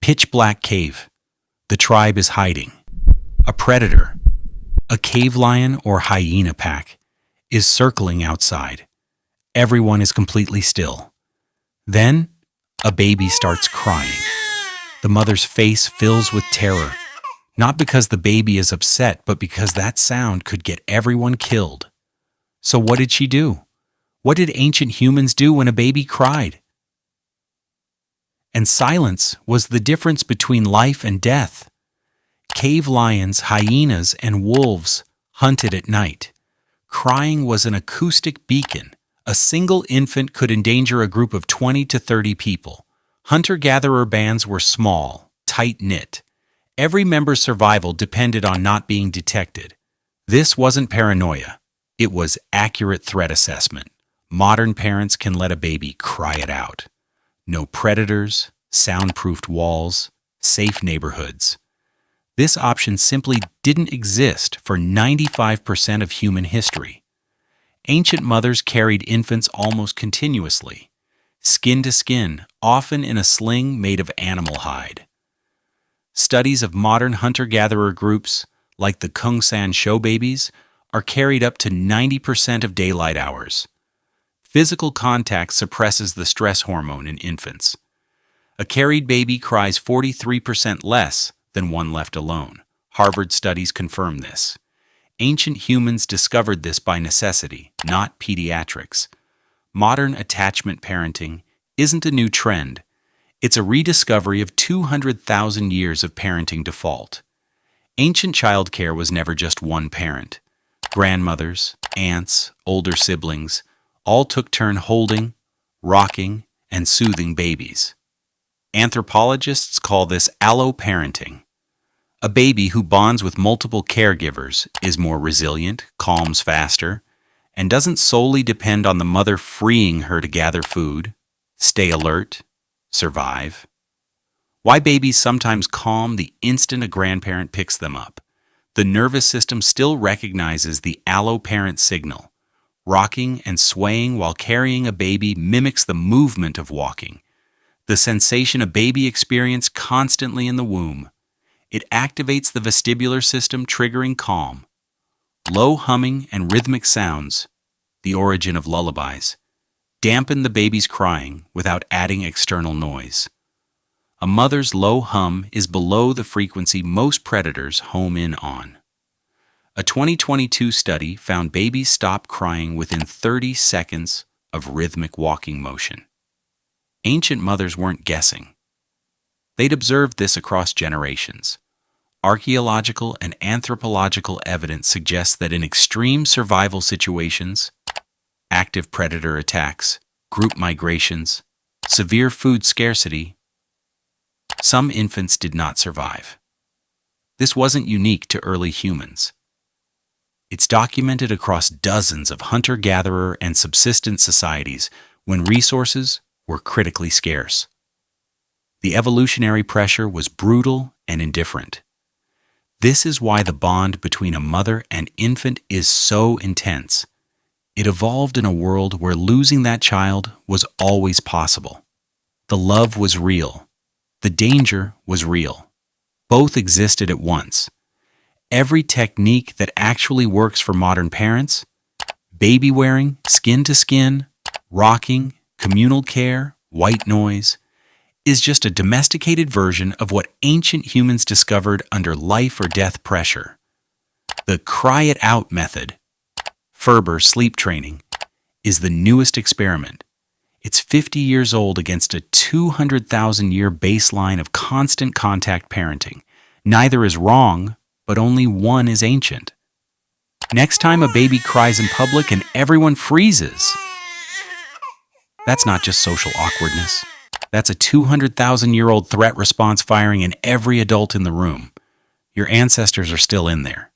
Pitch black cave. The tribe is hiding. A predator, a cave lion or hyena pack, is circling outside. Everyone is completely still. Then, a baby starts crying. The mother's face fills with terror, not because the baby is upset, but because that sound could get everyone killed. So what did she do? What did ancient humans do when a baby cried? And silence was the difference between life and death. Cave lions, hyenas, and wolves hunted at night. Crying was an acoustic beacon. A single infant could endanger a group of 20 to 30 people. Hunter-gatherer bands were small, tight-knit. Every member's survival depended on not being detected. This wasn't paranoia. It was accurate threat assessment. Modern parents can let a baby cry it out. No predators, soundproofed walls, safe neighborhoods. This option simply didn't exist for 95% of human history. Ancient mothers carried infants almost continuously, skin to skin, often in a sling made of animal hide. Studies of modern hunter-gatherer groups, like the Kungsan show babies, are carried up to 90% of daylight hours. Physical contact suppresses the stress hormone in infants. A carried baby cries 43% less than one left alone. Harvard studies confirm this. Ancient humans discovered this by necessity, not pediatrics. Modern attachment parenting isn't a new trend. It's a rediscovery of 200,000 years of parenting default. Ancient childcare was never just one parent. Grandmothers, aunts, older siblings all took turn holding, rocking, and soothing babies. Anthropologists call this alloparenting. A baby who bonds with multiple caregivers is more resilient, calms faster, and doesn't solely depend on the mother freeing her to gather food, stay alert, survive. Why babies sometimes calm the instant a grandparent picks them up. The nervous system still recognizes the alloparent signal. Rocking and swaying while carrying a baby mimics the movement of walking, the sensation a baby experienced constantly in the womb. It activates the vestibular system, triggering calm. Low humming and rhythmic sounds, the origin of lullabies, dampen the baby's crying without adding external noise. A mother's low hum is below the frequency most predators home in on. A 2022 study found babies stop crying within 30 seconds of rhythmic walking motion. Ancient mothers weren't guessing. They'd observed this across generations. Archaeological and anthropological evidence suggests that in extreme survival situations, active predator attacks, group migrations, severe food scarcity, some infants did not survive. This wasn't unique to early humans. It's documented across dozens of hunter-gatherer and subsistence societies when resources were critically scarce. The evolutionary pressure was brutal and indifferent. This is why the bond between a mother and infant is so intense. It evolved in a world where losing that child was always possible. The love was real. The danger was real. Both existed at once. Every technique that actually works for modern parents, baby wearing, skin to skin, rocking, communal care, white noise, is just a domesticated version of what ancient humans discovered under life or death pressure. The cry it out method, Ferber sleep training, is the newest experiment. It's 50 years old against a 200,000-year baseline of constant contact parenting. Neither is wrong, but only one is ancient. Next time a baby cries in public and everyone freezes, that's not just social awkwardness. That's a 200,000-year-old threat response firing in every adult in the room. Your ancestors are still in there.